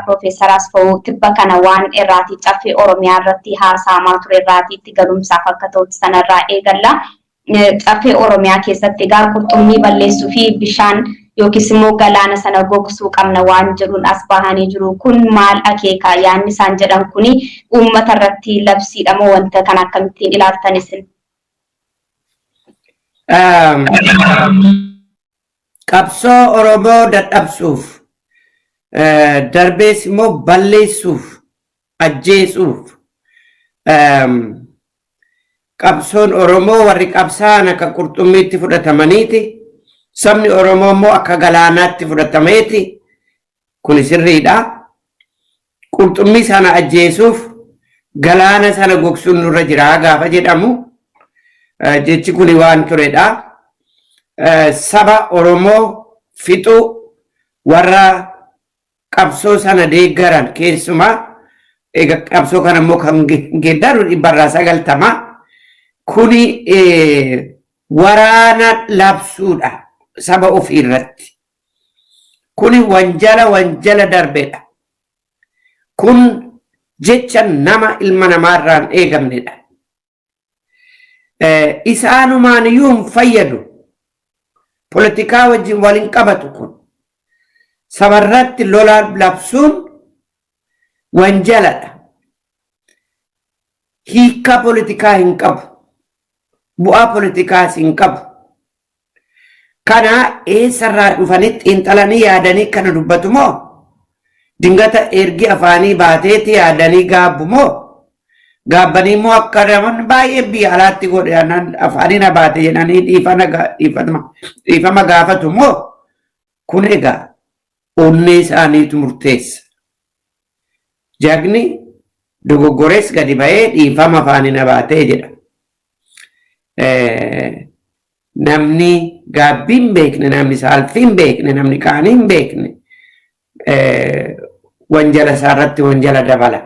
Profeesar Asfa'uu tibba kana waan irraati caffee Oromiyaa irratti haasa'amaa ture irraati itti galumsaaf akka ta'utti sanarraa eegalla. Caffee Oromiyaa keessatti egaa qurxummii balleessuu fi bishaan yookiis immoo galaana sana gogsuu qabna waan jedhuun as bahanii jiru. Kun maal akeeka? Yaanni isaan jedhan kuni uummata irratti labsiidha moo wanta kan akkamittiin ilaaltan isin? Qabsoo Oromoo dadhabsuuf darbees immoo balleessuuf ajjeesuuf qabsoon Oromoo warri qabsaan akka qurxummiitti fudhatamaniiti sabni Oromoo immoo akka galaanaatti fudhatameeti kun sirriidha. Qurxummii sana ajjeesuuf galaana sana gogsuun nurra jira gaafa jedhamu jechi kun waan turedha. Saba Oromoo fixuu warra qabsoo sana deeggaran keessumaa egaa qabsoo kana immoo kan geeddaru 190 kuni waraana labsuudha saba ofii irratti. Kuni wanjala darbeedha. Kun jecha nama ilma namaarraan eegamnedha. Isaanumaan iyyuu hin fayyadu. Politikaa wajjin waliin qabatu kun sabarratti lola labsuun wanjaladha. Hiika politikaa hin qabu. Bu'aa politikaas hin qabu. Kana eessarraa dhufanitti xiinxalanii yaadanii kana dubbatu moo dingata ergi afaanii baateeti yaadanii gaabbu moo gaabbanii moo akka namoonni baay'ee biyya alaatti godhan afaanii na baate jedhanii dhiifama gaafatu moo kun egaa onnee isaaniitu murteessa. Jagni dogoggores gadi ba'ee dhiifama afaanii na baatee jedha. Namni gaabbii hin beekne, namni saalfii hin beekne, namni qaanii hin beekne wanjala isaarratti wanjala dabala.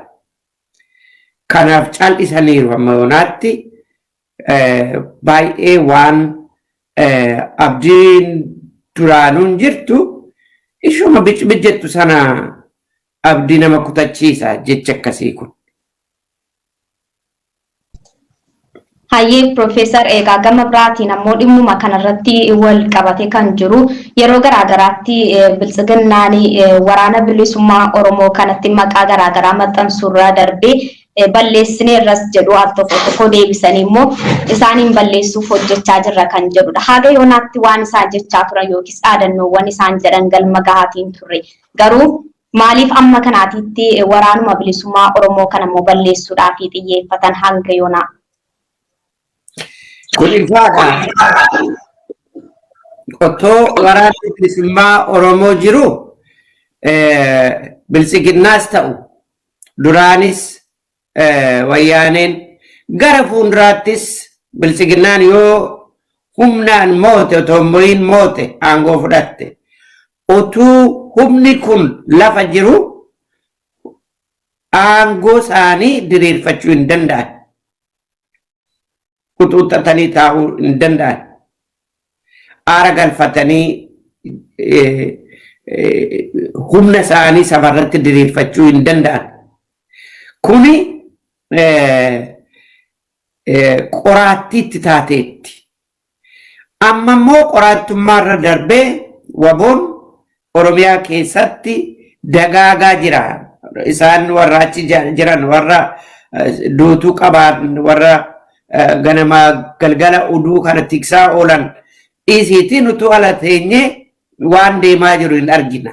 Kanaaf cal'isaniiru amma yoonaatti baay'ee waan abdiin duraanuun jirtu ishuma bijjettu sana abdii nama kutachiisa jecha akkasii kun. Hayyee Profeesar egaa gama biraatiin ammoo dhimmuma kanarratti wal qabate kan jiru yeroo garaagaraatti biltsiginnaan waraana bilisummaa Oromoo kanatti maqaa garaagaraa maxxansuurraa darbee balleessineerras jedhu al tokko deebisanii immoo isaaniin balleessuuf hojjechaa jirra kan jedhudha. Haga yoonaatti waan isaan jechaa turan yookiis dhaadannoowwan isaan jedhan galma gahaatiin turre. Garuu maaliif amma kanaatitti waraanuma bilisummaa Oromoo kana immoo balleessuudhaaf xiyyeeffatan hanga yoonaa? Kun ifaadha. Otoo waraanni bilisummaa Oromoo jiru biltsiginnaas ta'u duraanis wayyaaneen gara fuulduraattis biltsiginnaan yoo humnaan moote otoo mo'iin moote aangoo fudhatte otuu humni kun lafa jiru aangoo isaanii diriirfachuu hin danda'an. Kutuutatanii taa'uu hin danda'an. Aara galfatanii humna isaanii safarratti diriirfachuu hin danda'an. Kuni qoraattiitti taateetti. Amma immoo qoraattummaarra darbee waboon Oromiyaa keessatti dagaagaa jira. Isaan warra achi jiran warra duutuu qaban warra ganama galgala uduu kana tiksaa oolan dhiisiitiin utuu ala teenyee waan deemaa jiru hin argina.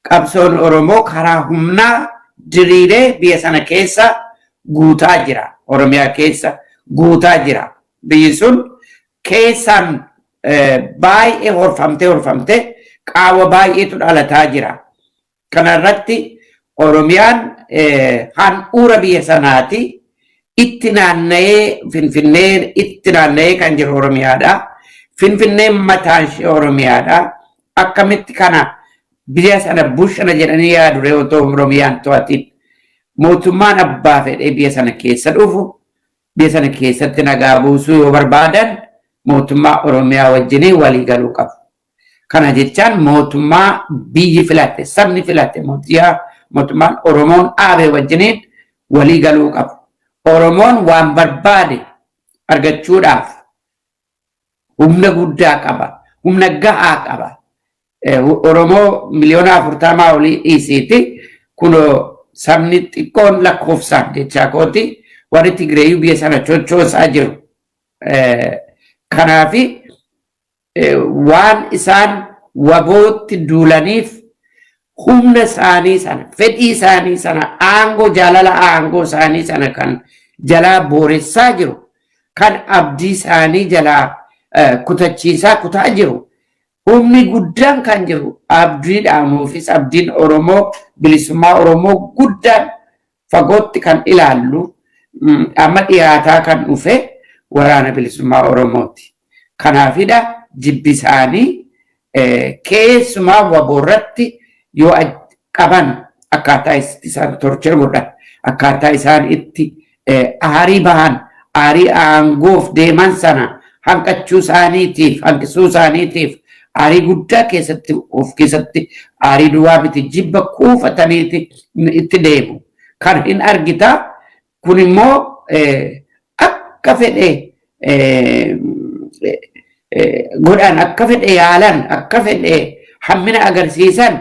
Qabsoon Oromoo karaa humnaa diriiree biyya sana keessa guutaa jira. Oromiyaa keessa guutaa jira. Biyyi sun keessaan baay'ee horfamtee qaawwa baay'eetu dhalataa jira. Kanarratti Oromiyaan handhuura biyya sanaati. Itti naanna'ee Finfinneen itti naanna'ee kan jiru Oromiyaadha. Finfinneen mataan ishee Oromiyaadha. Akkamitti kana biyya sana bushana jedhanii yaadure otoo Oromiyaan to'atiin mootummaan abbaa fedhee biyya sana keessa dhufu biyya sana keessatti nagaa buusuu yoo barbaadan mootummaa Oromiyaa wajjin walii galuu qabu. Kana jechaan mootummaa biyyi filatte sabni filatte mootummaan Oromoon dhaabe wajjiniin walii galuu qabu. Oromoon waan barbaade argachuudhaaf humna guddaa qaba, humna gahaa qaba. Oromoo miliyoona 40 olii dhiisiiti kun sabni xiqqoon lakkoofsaan jechaa kooti warri Tigreeyyuu biyya sana chochoosaa jiru. Kanaafi waan isaan wabootti duulaniif humna isaanii sana, fedhii isaanii sana, aangoo jaalala aangoo isaanii sana kan jalaa booressaa jiru, kan abdii isaanii jalaa kutachiisaa kutaa jiru. Humni guddaan kan jiru abdiidhaanuufis abdiin Oromoo bilisummaa Oromoo guddaan fagootti kan ilaallu amma dhiyaataa kan dhufe waraana bilisummaa Oromooti. Kanaafidha jibbi isaanii keessumaa waboorratti yoo qaban akkaataa isaan torchee godhan akkaataa isaan itti aarii bahan aarii aangoof deeman sana hanqachuu isaaniitiif hanqisuu isaaniitiif aarii guddaa keessatti of keessatti aarii duwwaa miti jibba kuufataniiti itti deemu kan hin argita. Kun immoo akka fedhe godhan akka fedhe yaalan akka fedhe hammina agarsiisan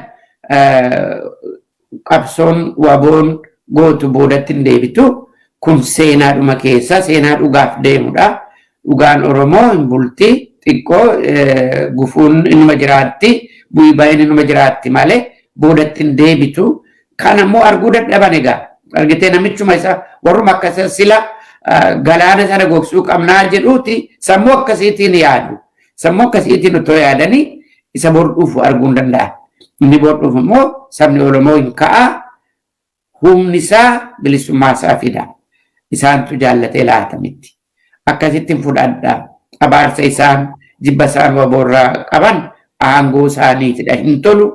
qabsoon waboon gootu boodatti hin deebitu. Kun seenaadhuma keessa seenaa dhugaaf deemudha. Dhugaan Oromoo hin bulti xiqqoo gufuun inuma jiraatti bu'ii baay'een inuma jiraatti malee boodatti hin deebitu. Kan ammoo arguu dadhaban egaa argitee namichuma isa warruma akkasa sila galaana sana gogsuu qabnaa jedhuuti sammuu akkasiitiin yaadu. Sammuu akkasiitiin otoo yaadanii isa bordhuuf arguu hin danda'an. Inni bordhuuf immoo sabni Oromoo hin ka'a humni isaa bilisummaa isaa fida. Isaantu jaallatee laatamitti. Akkasittiin fudhadhaa abaarsa isaan jibba isaan waboorraa qaban aangoo isaaniitidha hin tolu.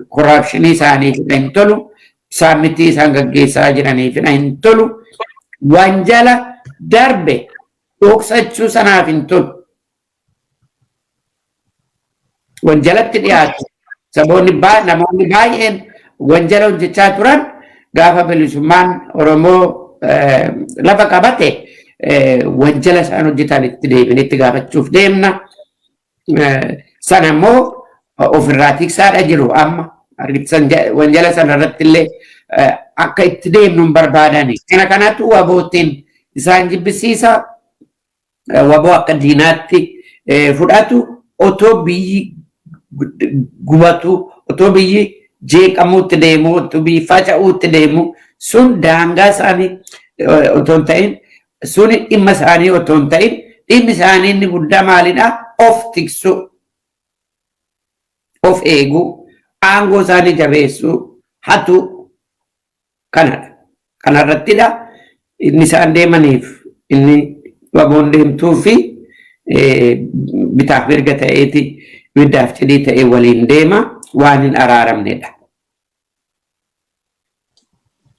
Korraapshinii isaaniitidha hin tolu. Saammitii isaan gaggeessaa jiraniifidha hin tolu. Wanjala darbe dhoksachuu sanaaf hin tolu. Wanjalatti dhiyaatu namoonni baay'een wanjala hojjechaa turan gaafa bilisummaan Oromoo lafa qabate wanjala isaan hojjetan itti deebinitti gaafachuuf deemna. Sana immoo ofirraa tiksaadha jiru amma wanjala sana irratti illee akka itti deemnu hin barbaadani. Kana kanatu waboottiin isaan jibbisiisa. Waboo akka diinaatti fudhatu otoo biyyi gubatu otoo biyyi jeeqamuutti deemu otoo biyyi faca'uutti deemu sun daangaa isaanii otoo hin ta'in sun dhimma isaanii otoo hin ta'in dhimmi isaanii inni guddaa maalidha? Of tiksu, of eeguu, aangoo isaanii jabeessuu, hatu kanadha. Kanarrattidha inni isaan deemaniif inni waboon deemtuu fi bitaaf mirga ta'eeti middaaf cidii ta'e waliin deema waan hin araaramnedha.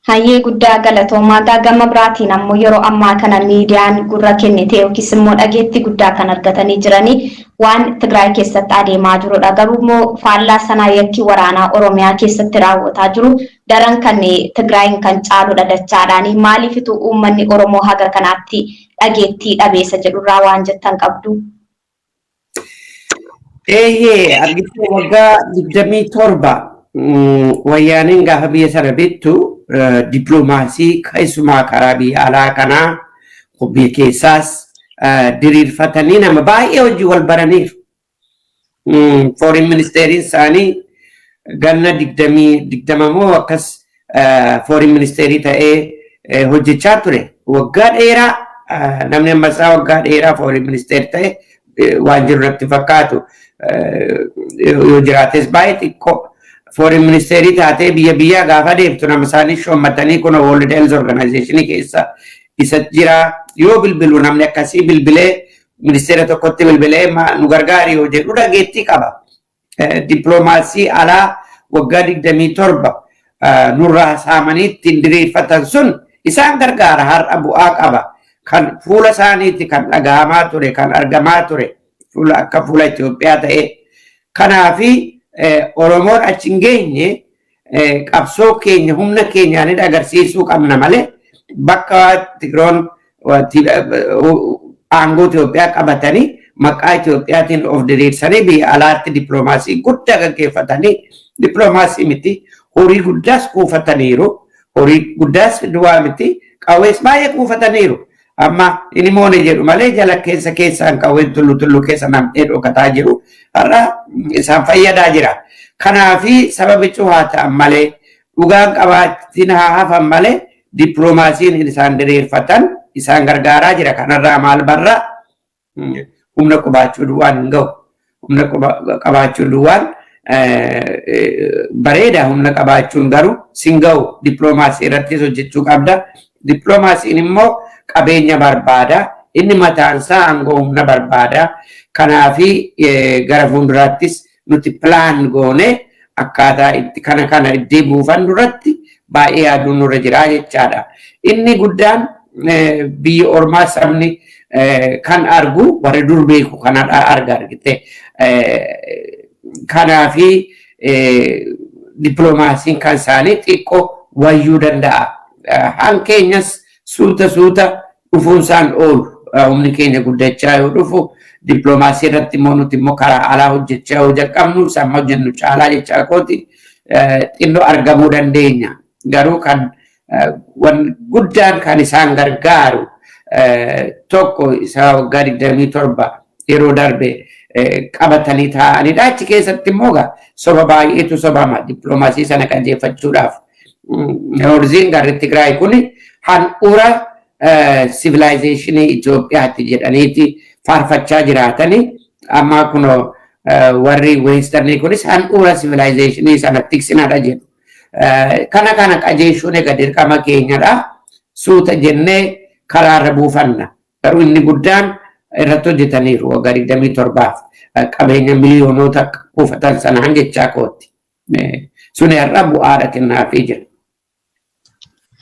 Hayyee guddaa galatoomaa gama biraatiin ammoo yeroo ammaa kana miidiyaan gurra kennite yookiis immoo dhageetti guddaa kan argatanii jiranii waan Tigraay keessatti adeemaa jirudha. Garuu immoo faallaa sanaa yakkii waraanaa Oromiyaa keessatti raawwataa jiru daran kan Tigraayin kan caaludha dachaadhaani. Maaliifitu uummanni Oromoo haga kanaatti dhageettii dhabeessa jedhurraa waan jettan qabdu? Argitee waggaa 27 wayyaaniin gaafa biyya sana bittu dippiloomaasii keessumaa karaa biyya alaa kanaa biyya keessaas diriirfatanii nama baay'ee hojii wal baraniiru. Foreign ministeeriin isaanii ganna 20 moo akkas foreign ministeerii ta'ee hojjechaa ture. Waggaa dheeraa namni ammasaa waggaa dheeraa foreign ministeerii ta'e waan jiru natti fakkaatu. Yoo jiraates baay'ee xiqqoo foreign ministeerii taatee biyya gaafa deemtu nama isaanii shoommatanii kun World Health Organization keessa isa jira. Yoo bilbilu namni akkasii bilbilee ministeera tokkotti bilbilee nu gargaari yoo jedhu dhageettii qaba. Dippiloomaasii alaa waggaa 27 nurraa saamanii ittiin diriirfatan sun isaan gargaara har'a bu'aa qaba. Kan fuula isaaniitti kan dhagahamaa ture kan argamaa ture. Akka fuula Itoophiyaa ta'e. Kanaafi Oromoon achi hin geenye qabsoo keenya humna keenyaan agarsiisuu qabna malee bakka Tigroon aangoo Itoophiyaa qabatanii maqaa Itoophiyaatiin of diriirsanii biyya alaatti dippiloomaasii guddaa gaggeeffatanii dippiloomaasii miti horii guddaas kuufataniiru. Horii guddaas duwwaa miti qawwees baay'ee kuufataniiru. Amma inni moone jedhu malee jala keessaan qawween tullu keessa nam'ee dhokataa jiru. Har'a isaan fayyadaa jira. Kanaafi sababi cuhaa ta'an malee dhugaan qabaatiin haa hafan malee dippiloomaasiin isaan diriirfatan isaan gargaaraa jira. Kanarraa maal barra humna qabaachuu duwwaan hin ga'u. Humna qabaachuu duwwaan bareeda humna qabaachuun garuu sin ga'u dippiloomaasii irrattis hojjechuu qabda. Dippiloomaasiin immoo qabeenya barbaada. Inni mataansaa aangoo humna barbaada. Kanaafi gara fuulduraattis nuti pilaan goone akkaataa itti kana itti buufan duratti baay'ee yaaduun nurra jira jechaadha. Inni guddaan biyya ormaa sabni kan argu warra dur beeku kanadha argite. Kanaafi dippiloomaasiin kan isaanii xiqqoo wayyuu danda'a. Hankeenyas suuta dhufuunsaan oolu. Humni keenya guddachaa yoo dhufu dippiloomaasii irratti immoo nuti immoo karaa alaa hojjechaa yoo jalqabnu samma hojjennu caalaa jechaa kooti xinnoo argamuu dandeenya. Garuu kan guddaan kan isaan gargaaru tokko isa waggaa 27 yeroo darbe qabatanii taa'anidha. Achi keessatti immoo soba baay'eetu sobama dippiloomaasii sana qajeelfachuudhaaf. Horziin garri Tigraay kun handhuura civilization Itoophiyaatti jedhaniiti faarfachaa jiraatanii amma kuno warri western kunis handhuura civilization sana tiksinadha jedhu. Kana qajeelchuun egaa dirqama keenyadha. Suuta jennee karaarra buufanna. Garuu inni guddaan irratti hojjetaniiru waggaa 27 qabeenya miliyoonota kuufatan sanaan jechaa kooti. Sun irraa bu'aadha kennaafii jira.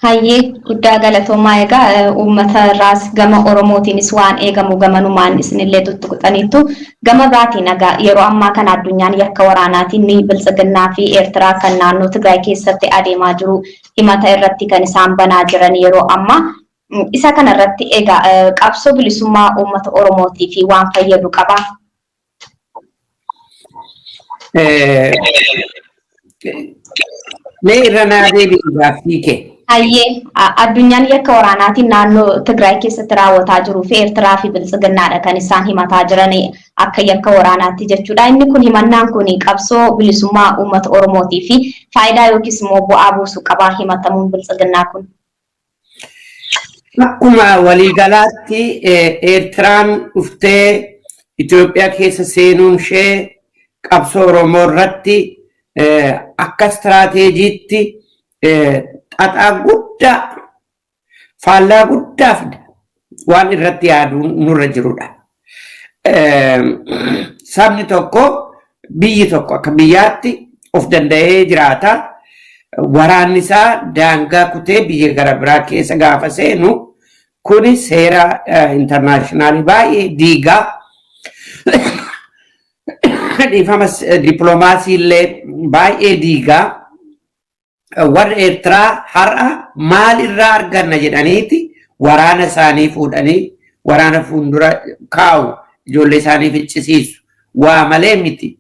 Hayyee guddaa galatoomaa egaa uummata irraas gama Oromootiinis waan eegamu gamanumaan isinillee tuttuqxaniittu gama biraatiin egaa yeroo ammaa kana addunyaan yakka waraanaatiin ni Biltsiginnaa fi Eertiraa kan naannoo Tigraay keessatti adeemaa jiru himata irratti kan isaan banaa jiran yeroo ammaa isa kana irratti egaa qabsoo bilisummaa uummata Oromootii fi waan fayyadu qaba. Mee irra naadee gaaffii kee. Hayyee addunyaan yakka waraanaatiin naannoo Tigraay keessatti raawwataa jiruu fi Eertiraa fi Biltsiginnaadha kan isaan himataa jiran akka yakka waraanaatti jechuudha. Inni kun himannaan kun qabsoo bilisummaa uummata Oromootii fi faayidaa yookiis immoo bu'aa buusu qabaa himatamuun Biltsiginnaa kun. Akkuma waliigalaatti Eertiraan dhuftee Itoophiyaa keessa seenuun ishee qabsoo Oromoo irratti akka istiraateejiitti xaxaa guddaa faallaa guddaa fida waan irratti yaaduun nurra jirudha. Sabni tokko biyyi tokko akka biyyaatti of danda'ee jiraata. Waraanni isaa daangaa kutee biyya gara biraa keessa gaafa seenu kuni seera internaashinaali baay'ee diigaa dhiifama dippiloomaasii illee baay'ee diigaa. Warra Eertiraa har'a maal irraa arganna jedhaniiti waraana isaanii fuudhanii waraana fuuldura kaa'u ijoollee isaanii ficcisiisu waa malee miti.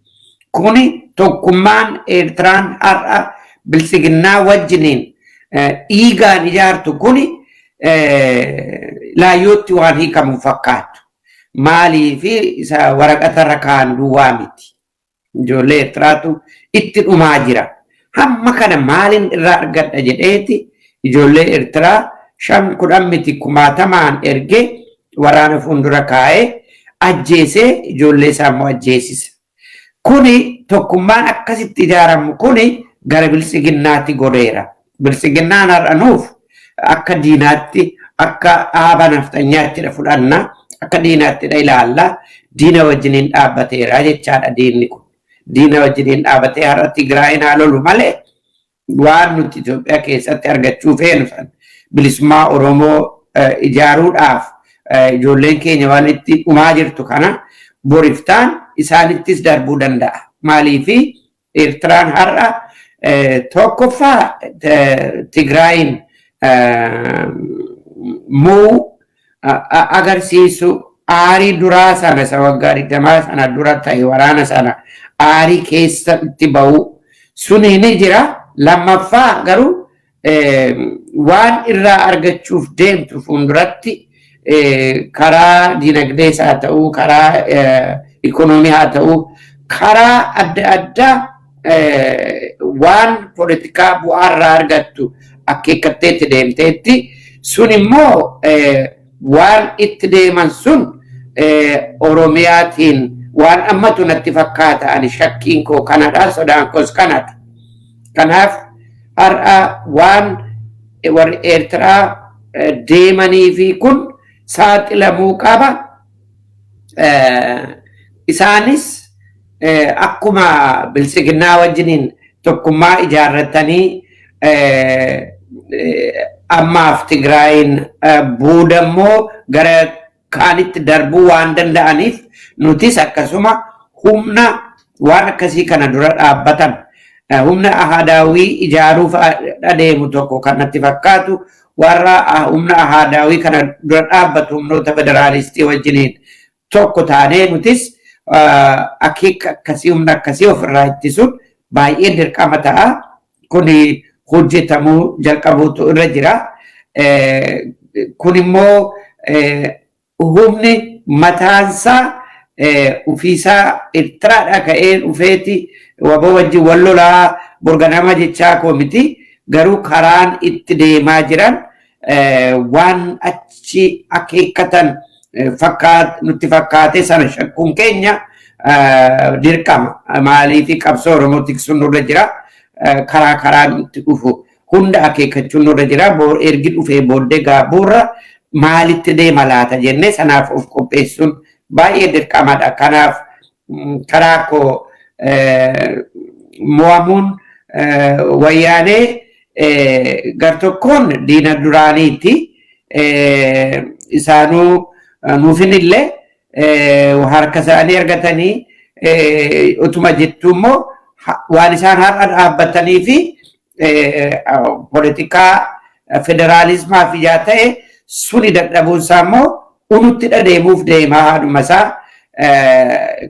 Kuni tokkummaan Eertiraan har'a Biltsiginnaa wajjiniin dhiigaan ijaartu kuni laayyootti waan hiikamu fakkaatu. Maalii fi isa waraqatarra kaa'an duwwaa miti. Ijoollee Eertiraatu itti dhumaa jira. Hamma kana maalin irraa argadha jedheeti ijoollee Eertiraa 10 miti 1000 ergee waraana fuuldura kaa'ee ajjeesee ijoollee isaa immoo ajjeesisa. Kuni tokkummaan akkasitti ijaaramu kuni gara Biltsiginnaatti godheera. Biltsiginnaan har'a nuuf akka diinaatti akka dhaaba naftanyaatti fudhanna akka diinaatti ilaalla. Diina wajjiniin dhaabbateera jechaadha diinni kun. Diina wajjiniin dhaabatee har'a Tigraayin haa lolu malee waan nuti Itoophiyaa keessatti argachuu feenu san bilisummaa Oromoo ijaaruudhaaf ijoolleen keenya waan itti dhumaa jirtu kana boriftaan isaanittis darbuu danda'a. Maaliif Eertiraan har'a tokkoffaa Tigraayin muu agarsiisu aarii duraa sana isa waggaa 20 sana dura ta'e waraana sana aarii keessatti ba'u suni ni jira. Lammaffaa garuu waan irraa argachuuf deemtu fuulduratti karaa dinagdee haa ta'uu karaa ikoonoomii haa ta'uu karaa adda addaa waan politikaa bu'aarraa argattu akeekkatteetti deemteetti sun immoo waan itti deeman sun Oromiyaatiin waan ammatu natti fakkaata ani shakkiin koo kanadha sodaan koos kanadha. Kanaaf har'a waan warri Eertiraa deemanii fi kun saaxilamuu qaba. Isaanis akkuma bilisiginnaa wajjiniin tokkummaa ijaarratanii ammaaf Tigraayin boodammoo gara kaanitti darbuu waan danda'aniif nutis akkasuma humna waan akkasii kana dura dhaabbatan humna ahaadaawii ijaaruuf adeemu tokko kanatti fakkaatu warra humna ahaadaawii kana dura dhaabbatu humnoota federaalistii wajjiniin tokko taanee nutis akeeka akkasii humna akkasii ofirraa ittisuun baay'ee dirqama ta'a. Kun hojjetamuu jalqabuutu irra jira. Kun immoo humni mataansaa ufiisaa Eertiraadhaa ka'ee dhufeeti waboo wajjin wal lolaa borganama jechaa koo miti. Garuu karaan itti deemaa jiran waan achi akeekkatan nutti fakkaate sana shakkuun keenya dirqama. Maaliif qabsoo Oromoo tiksuun nurra jira. Karaa nutti dhufu hunda akeekkachuun nurra jira. Ergi dhufee booddee gaabuurra maalitti deema laata jennee sanaaf of qopheessuun baay'ee dirqamadha. Kanaaf karaa koo mo'amuun wayyaanee gartokkoon diina duraaniiti. Isaanuu nuufinillee harka isaanii argatanii utuma jettu immoo waan isaan har'a dhaabbatanii fi politikaa federaalismaa fi yaa ta'e suni dadhabuunsaa immoo unutti deemuuf deemaa haadhuma isaa.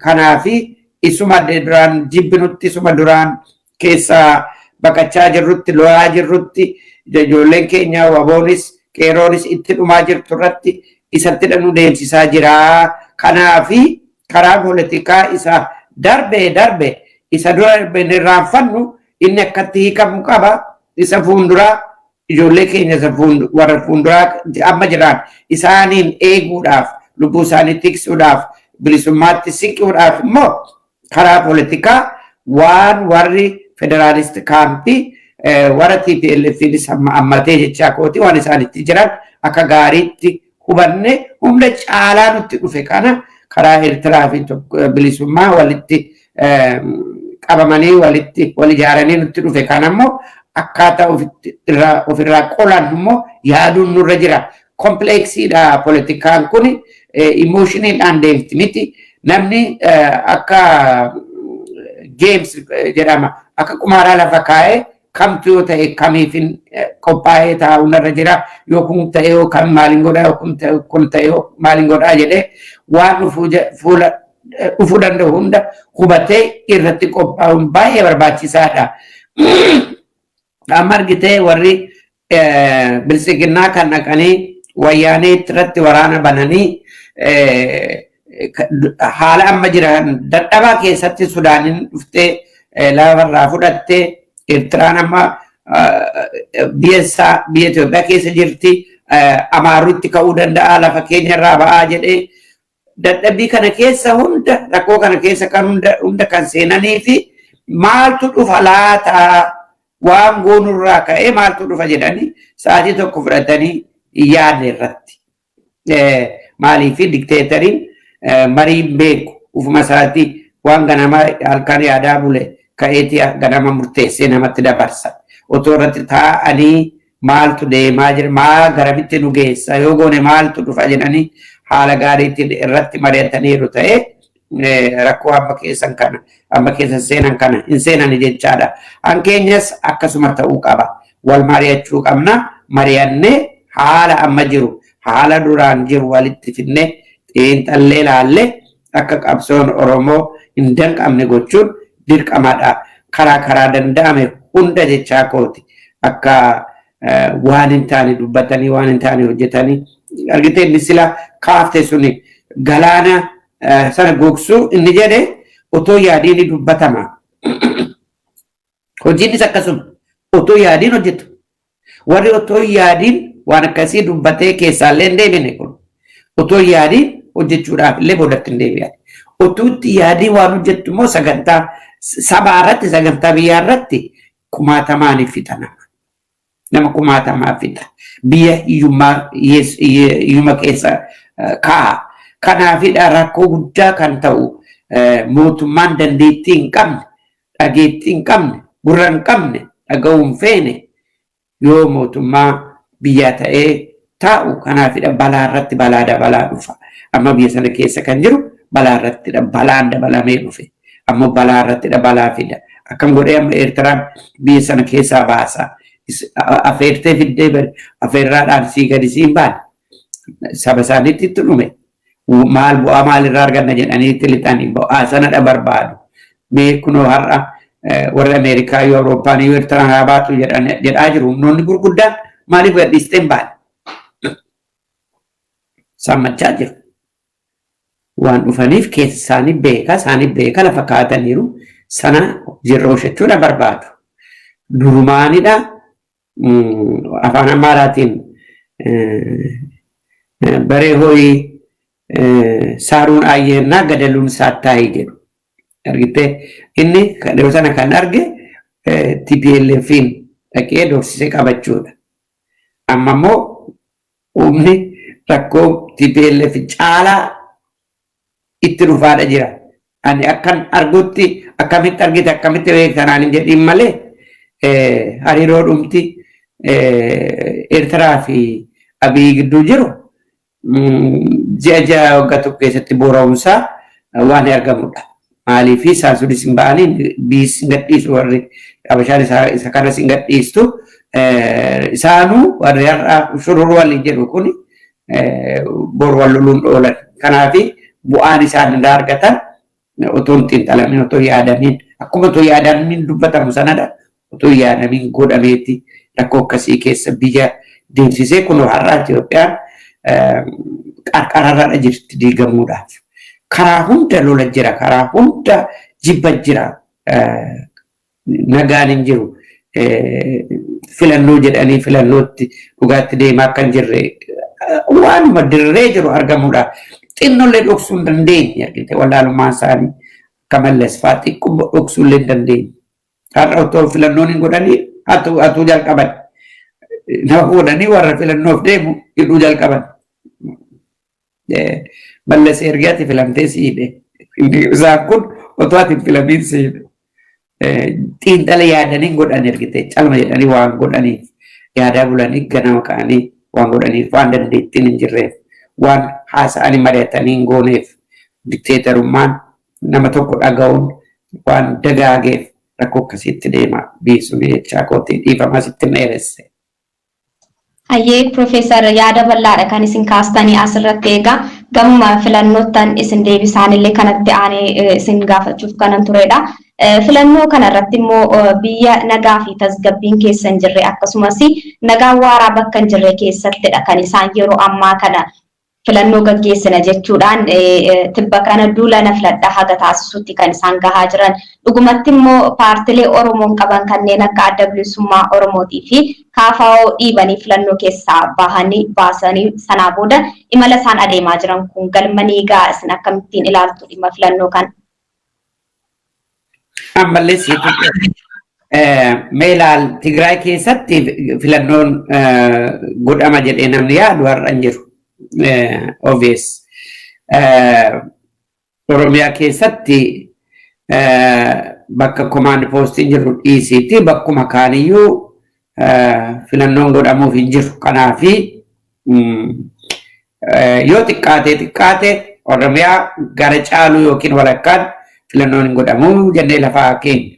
Kanaafi isuma duraan jibbinutti isuma duraan keessaa baqachaa jirrutti lolaa jirrutti ijoolleen keenya waboonis qeeroonis itti dhumaa jirtu irratti isatti nu deemsisaa jira. Kanaafi karaa politikaa isa darbe isa dura irraanfannu inni akkatti hiikamu qaba. Isa fuulduraa ijoollee keenya isa warra fuulduraa amma jiran isaaniin eeguudhaaf lubbuu isaanii tiksuudhaaf bilisummaatti siquudhaaf immoo karaa politikaa waan warri federaalisti kaampii warra TPLF ammatee jechaa kooti waan isaanitti jiran akka gaariitti hubanne humna caalaa nutti dhufe kana karaa Eertiraa fi bilisummaa walitti qabamanii wal ijaaranii nutti dhufe kana immoo akkaataa ofirraa qolan immoo yaaduun nurra jira. Kompleksiidha politikaan kun emoshiniidhaan deemti miti. Namni akka games jedhama akka qumaaraa lafa kaa'ee kamtu yoo ta'e kamiifin qophaa'ee taa'uun irra jira. Yoo kun ta'e yoo kan maaliin godhaa yoo kun ta'e yoo maaliin godhaa jedhee waan dhufuu danda'u hunda hubatee irratti qophaa'uun baay'ee barbaachisaadha. Amma argitee warri bilisiginnaa kan dhaqanii wayyaanee irratti waraana bananii haala amma jiran dadhabaa keessatti Sudaaniin dhuftee lafarraa fudhattee Eertiraan amma biyya Itoophiyaa keessa jirti. Amaarutti ka'uu danda'a lafa keenyarraa ba'aa jedhee dadhabbii kana keessa hunda rakkoo kana keessa kan hunda kan seenanii fi maaltu dhufa laata waan goonurraa ka'ee maaltu dhufa jedhanii sa'aatii tokko fudhatanii yaadne irratti. Maaliif dikteetariin mariin beeku ufuma isaatii waan ganama halkan yaadaa bule ka'eeti ganama murteessee namatti dabarsa. Otoo irratti taa'anii maaltu deemaa jira maa garamitti nu geessa yoo goone maaltu dhufa jedhanii haala gaariitiin irratti mari'ataniiru ta'ee rakkoo amma keessa seenan kana hin seenani jechaadha. Hankeenyas akkasuma ta'uu qaba. Wal mari'achuu qabna. Mari'annee haala amma jiru haala duraan jiru walitti fidnee xiinxallee laallee akka qabsoon Oromoo hin danqamne gochuun dirqamaadha. Karaa danda'ame hunda jechaa kooti. Akka waan hin taane dubbatanii waan hin taane hojjetanii argitee inni sila kaafte suni galaana sana gogsuu inni jedhe otoo yaadiin dubbatama. Hojiinis akkasuma otoo yaadiin hojjetu. Warri otoo yaadiin waan akkasii dubbatee keessaallee hin deebine kun otoo yaadiin hojjechuudhaaf illee boodatti hin deebi'an. Otuutti yaadii waan hojjettu immoo sagantaa sabaa irratti sagantaa biyyaa irratti kumaatamaaniif fixa nama kumaatamaa fixa. Biyya hiyyuma keessa kaa'a. Kanaafidha rakkoo guddaa kan ta'u mootummaan dandeettii hin qabne, dhageettii hin qabne, gurra hin qabne, dhaga'uu hin feene yoo mootummaa biyyaa ta'ee taa'u kanaafidha balaa irratti balaa dabalaa dhufa. Amma biyya sana keessa kan jiru balaa irrattidha balaan dabalamee dhufe. Amma balaa irrattidha balaa fida. Akkam godhee amma Eertiraan biyya sana keessaa baasa. Afeertee fiddee afeerraadhaan sii gadi siin baane. Saba isaaniitti itti dhume. Maal bu'aa maalirraa arganna jedhanii itti lixanii bu'aa sanadha barbaadu. Mee kunoo har'a warri Ameerikaa yoo Awurooppaan yoo Eertiraan haa baatu jedhaa jiru. Humnoonni gurguddaan maaliif gadhiistee hin baane? Sammachaa jiru. Waan dhufaniif keessa isaanii beeka lafa kaataniiru sana jirra hojjechuudha barbaadu. Durumaanidha afaan Amaaraatiin baree horii saaruun ayyeennaa gadaluun saattaayii jedhu. Argitee inni yeroo sana kan arge TPLF'n dhaqee doorsisee qabachuudha. Amma immoo humni rakkoo TPLF caalaa itti dhufaadha jira. Ani akkan argutti akkamitti argite akkamitti beektanaan hin jedhin malee hariiroo dhumti Eertiraa fi Abiy gidduu jiru ji'a waggaa tokko keessatti boora'umsaa waan argamudha. Maaliif isaan sunis hin ba'anii biis hin gadhiisu warri Habashaan isa kanas hin gadhiistu isaanuu warri har'a shururuu waliin jedhu kun boru wal loluun oolan. Kanaafi bu'aan isaan hin argatan otoo hin xiinxalamin otoo yaadamiin akkuma otoo yaadamiin dubbatamu sanadha. Otoo yaadamiin godhameetti rakkoo akkasii keessa biyya deemsisee kunoo har'a Itoophiyaan qarqararra jirti diigamuudhaaf. Karaa hunda lola jira, karaa hunda jibba jira. Nagaan hin jiru. Filannoo jedhanii filannootti dhugaatti deemaa kan jirre waanuma dirree jiru argamuudhaaf. Xinnollee dhoksuu hin dandeenye argite wallaalummaan isaanii akka Mallas fa'aa xiqqoo dhoksuu illee hin dandeenye. Har'a otoo filannoon hin godhanii hatuu jalqaban. Nama godhanii warra filannoof deemu hidhuu jalqaban. Mallas ergaatti filamtee siidhe. Isaan kun otoo ati hin filamiin siidhe. Xiinxala yaadanii godhan ergite calma jedhanii waan godhaniif yaadaa bulanii ganama ka'anii waan godhaniif waan dandeettiin hin jirreef waan haasa'anii mari'atanii hin gooneef dikteetarummaan nama tokko dhaga'uun waan dagaageef rakkoo akkasitti deema biisuun jechaa kootii dhiifamaa sitti dheeresse. Hayyee Profeesar yaada bal'aadha kan isin kaastanii asirratti egaa gamuma filannootaan isin deebisaanillee kanatti aanee isin gaafachuuf kanan turedha. Filannoo kanarratti immoo biyya nagaa fi tasgabbiin keessa hin jirre akkasumas nagaan waaraa bakka hin jirre keessattidha kan isaan yeroo ammaa kana filannoo gaggeessina jechuudhaan tibba kana duula filadhaa haga taasisutti kan isaan gahaa jiran. Dhugumatti immoo paartilee Oromoon qaban kanneen akka Adda Bilisummaa Oromootii fi KFO dhiibanii filannoo keessaa baasanii sanaa booda imala isaan adeemaa jiran kun galmanii gaa isin akkamittiin ilaaltu dhimma filannoo kana? Ammallees meelaal Tigraay keessatti filannoon godhama jedhee namni yaadu har'a hin jiru. Obvious. Oromiyaa keessatti bakka command postiin jiru dhiisiitti bakkuma kaaniyyuu filannoon godhamuuf hin jiru. Kanaafi yoo xiqqaate Oromiyaa gara caalu yookiin walakkaan filannoon hin godhamu jennee lafaa keenya.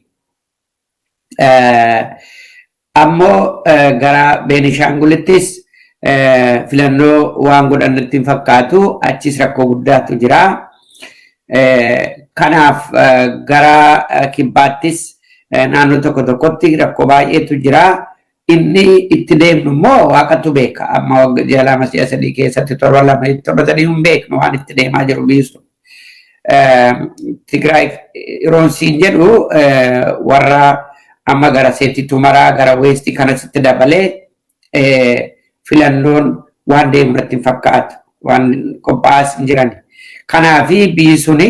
Ammoo gara Beenishaangulittis filannoo waan godhannetti hin fakkaatu achis rakkoo guddaatu jira. Kanaaf gara kibbaattis naannoo tokko tokkotti rakkoo baay'eetu jira. Inni itti deemnu immoo waaqatu beeka. Amma ji'a lama si'a sadii keessatti torba lama torba sadii hin beeknu waan itti deemaa jiru biisu. Tigraay Iroonsiin jedhu warra amma gara seetti tumaraa gara weestii kanasitti dabalee filannoon waan deemu irratti hin fakkaatu. Waan qophaa'as hin jiran. Kanaafi biyyi suni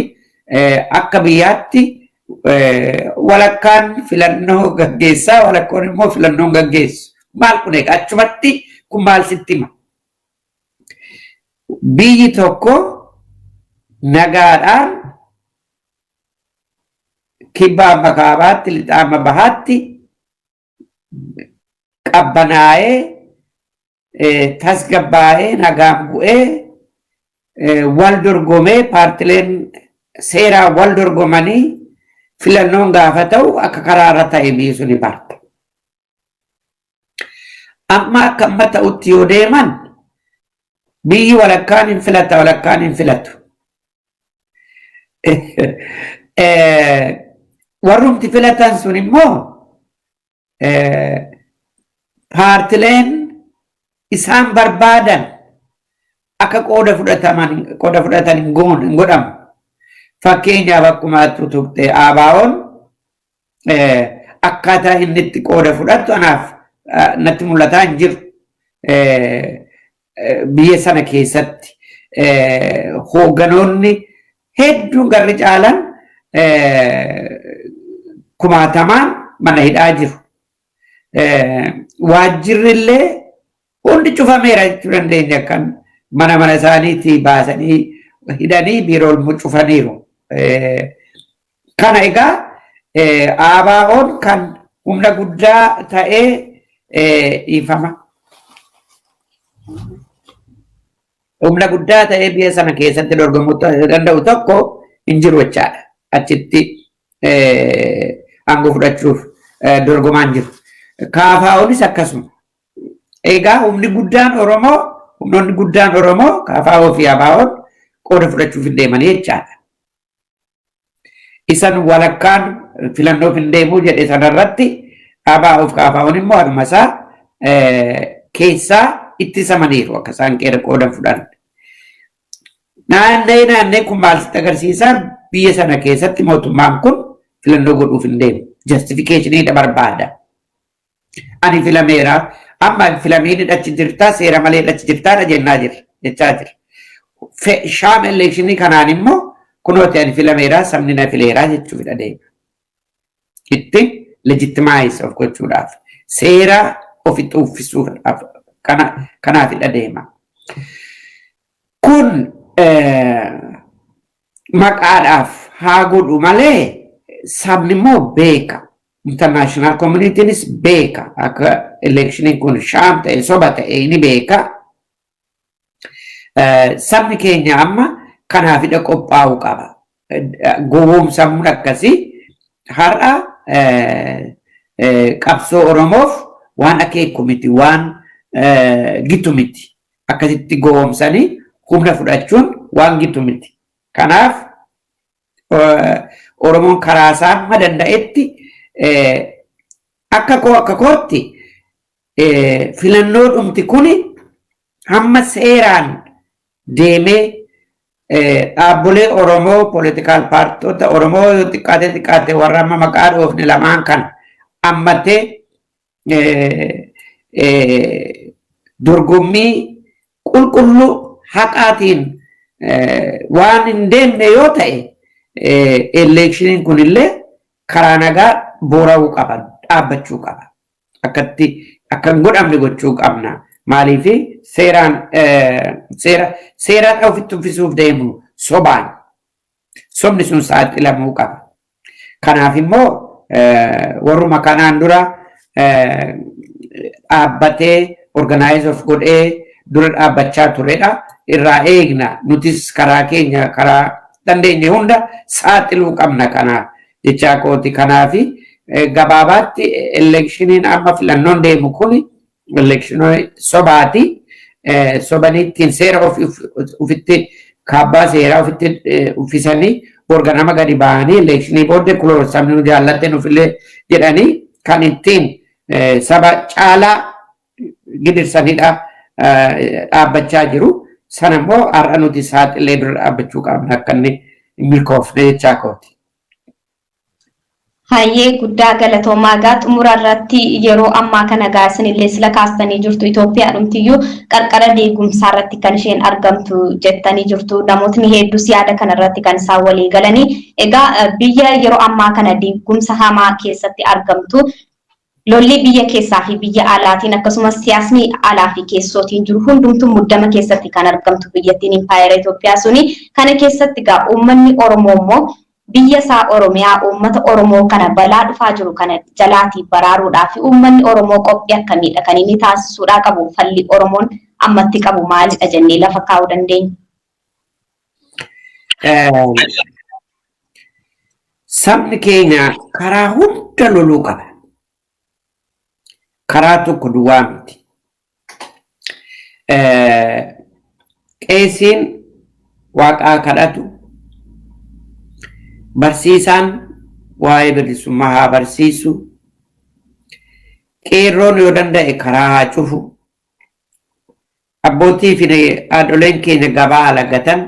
akka biyyaatti walakkaan filannoo gaggeessaa walakkoon immoo filannoon gaggeessu. Maal kun egaa achumatti kun maal sitti hima? Biyyi tokko nagaadhaan kibba amma kaabaatti lixa amma bahaatti qabbanaa'ee tasgabbaa'ee nagaan bu'ee wal dorgomee paartileen seeraa wal dorgomanii filannoon gaafa ta'u akka karaarra ta'e biyyi sun ni barta. Amma akka amma ta'utti yoo deeman biyyi walakkaan hin filata walakkaan hin filatu. Warrumti filatan sun immoo paartileen isaan barbaadan akka qooda fudhatan hin godhamu. Fakkeenyaaf akkuma tuqxe ABO'n akkaataa inni itti qooda fudhatu anaaf natti mul'ataa hin jiru. Biyya sana keessatti hoogganoonni hedduun garri caalan kumaatamaan mana hidhaa jiru. Waajjirri illee hundi cufameera jechuu dandeenya kan mana isaaniitii baasanii hidhanii biiroo cufaniiru. Kana egaa ABO'n kan humna guddaa ta'ee dhiifama. Humna guddaa ta'ee biyya sana keessatti dorgomuu danda'u tokko hin jiru jechaadha. Achitti aangoo fudhachuuf dorgomaan jiru. KFO'nis akkasuma. Egaa humnoonni guddaan Oromoo KFO fi ABO'n qooda fudhachuuf hin deemanii jechaadha. Isan walakkaan filannoof hin deemuu jedhe sanarratti ABO fi KFO'n immoo harma isaa keessaa ittisamaniiru akka isaan qooda fudhan. Naannee kun maal sitti agarsiisa? Biyya sana keessatti mootummaan kun filannoo godhuuf hin deemu. Justifikeeshiniidha barbaada. Ani filameera. Amma filamiin achi jirtaa seera malee achi jirtaadha jechaa jira. Shaam elekshinii kanaan immoo kunooti ani filameera sabni na fileera jechuudha deema. Itti legitimize of gochuudhaaf seera ofitti uffisuudhaaf kanaafidha deema. Kun maqaadhaaf haa godhu malee sabni immoo beeka. International communitynis beeka akka elekshiniin kun shaam ta'e soba ta'e ni beeka. Sabni keenya amma kanaafidha qophaa'uu qaba. Gowwoomsamuun akkasii har'a qabsoo Oromoof waan akeeku miti waan gitu miti. Akkasitti gowwoomsanii humna fudhachuun waan gitu miti. Kanaaf Oromoon karaa isaa amma danda'etti akka kootti filannoo dhumti kuni hamma seeraan deemee dhaabbilee Oromoo politikaal paartota Oromoo xiqqaate warra amma maqaa dhoofne lamaan kan ammatee dorgommii qulqulluu haqaatiin waan hin deemne yoo ta'e elekshiniin kunillee karaa nagaa boora'uu qaba, dhaabbachuu qaba. Akkatti akka hin godhamne gochuu qabna. Maaliif seera ofitti uffisuuf deemu sobaan. Sobni sun saaxilamuu qaba. Kanaaf immoo warruma kanaan dura dhaabbatee organize of godhee dura dhaabbachaa turedha. irraa eegna nutis karaa keenya karaa dandeenye hunda saaxiluu qabna kana jechaa kooti kanaafi gabaabaatti elekshiniin amma filannoon deemu kun elekshinii sobaati sobaniittiin seera ofitti kaabbaa seeraa ofitti uffisanii borganama gadi ba'anii elekshinii booddee kuloo sabni nu jaallatte nufillee jedhanii kan ittiin saba caalaa gidirsanidha dhaabbachaa jiru sana immoo har'a nuti saaxilee dura dhaabbachuu qabna akka inni milkoofne jechaa kooti. Hayyee guddaa galatoomaa gaa xumura irratti yeroo ammaa kana gaa isinillee sila kaastanii jirtu Itoophiyaa dhumtiyyuu qarqara diigumsaa irratti kan isheen argamtu jettanii jirtu namootni hedduus yaada kana irratti kan isaan walii galanii egaa biyya yeroo ammaa kana diigumsa hamaa keessatti argamtu lolli biyya keessaa fi biyya alaatiin akkasumas siyaasni alaa fi keessootiin jiru hundumtuu muddama keessatti kan argamtu biyyattiin impaayera Itoophiyaa suni kana keessatti gaa uummanni Oromoo immoo biyya isaa Oromiyaa uummata Oromoo kana balaa dhufaa jiru kana jalaatii baraaruudhaaf uummanni Oromoo qophii akkamiidha kan inni taasisuudhaa qabu falli Oromoon ammatti qabu maalidha jennee lafa kaa'uu dandeenya. Sabni keenya karaa hunda loluu qaba. Karaa tokko duwwaa miti. Qeesiin waaqaa kadhatu barsiisaan waa'ee bilisummaa haa barsiisu qeerroon yoo danda'e karaa haa cufu abbootii fi haadholeen keenya gabaa lagatan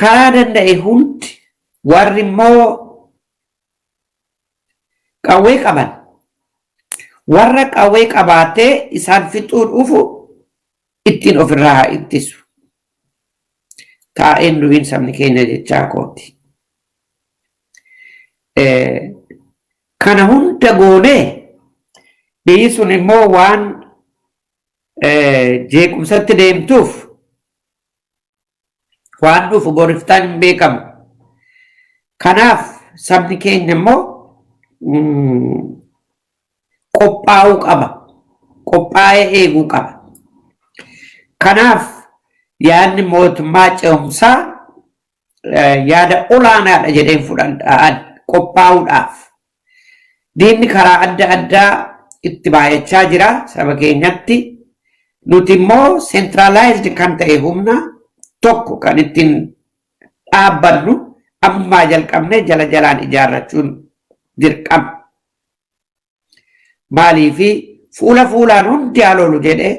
karaa danda'e hundi warri immoo qawwee qaban warra qawwee qabaatee isaan fixuu dhufu ittiin ofirraa haa ittisu. Taa'een du'iin sabni keenya jechaa kooti. Kana hunda goonee biyyi sun immoo waan jeequmsatti deemtuuf waan dhufu boriftaan hin beekamu. Kanaaf sabni keenya immoo qophaa'uu qaba. Qophaa'ee eeguu qaba. Kanaaf yaadni mootummaa ce'umsaa yaada olaanaadha jedheen fudhadhaan qophaa'uudhaaf. Diinni karaa adda addaa itti baay'achaa jira saba keenyatti. Nuti immoo centralized kan ta'e humna tokko kan ittiin dhaabbannu ammaa jalqabnee jala jalaan ijaarrachuun dirqama. Maaliifi fuula fuulaan hundi haloolu jedhee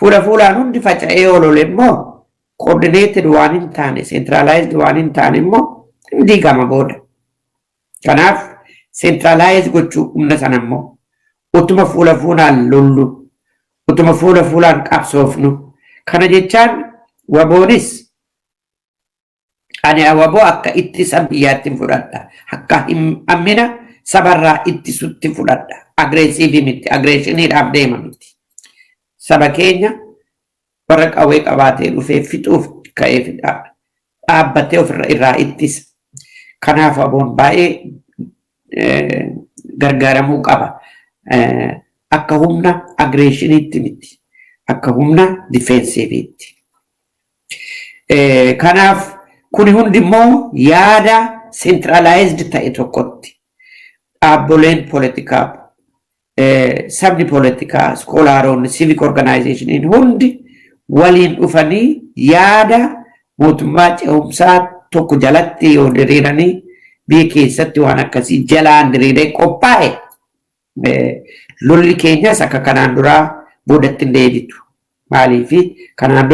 fuula fuulaan hundi faca'ee oolole immoo coordinated waan hin taane centralized waan hin taane immoo diigama booda. Kanaaf centralized gochuu humna sana immoo utuma fuula fuulaan lollu utuma fuula fuulaan qabsoofnu kana jechaan waboonis ani waboo akka ittisa biyyaatti fudhadha akka ammina sabarraa ittisutti fudhadha aggressiivii miti aggressioniidhaaf deema miti. Saba keenya warra qawwee qabaatee dhufee fixuuf ka'ee dhaabbatee ofirraa ittisa. Kanaaf waboon baay'ee gargaaramuu qaba. Akka humna aggressioniitti miti. Akka humna difeensiiviitti. Kanaaf kuni hundi immoo yaada centralized ta'e tokkotti dhaabboleen poolitikaa sabni poolitikaa skoolaaroonni civic organizationiin hundi waliin dhufanii yaada mootummaa ce'umsaa tokko jalatti yoo diriiranii biyya keessatti waan akkasii jalaan diriiree qophaa'e lolli keenyas akka kanaan duraa boodatti hin deebitu. Maaliifi kanaan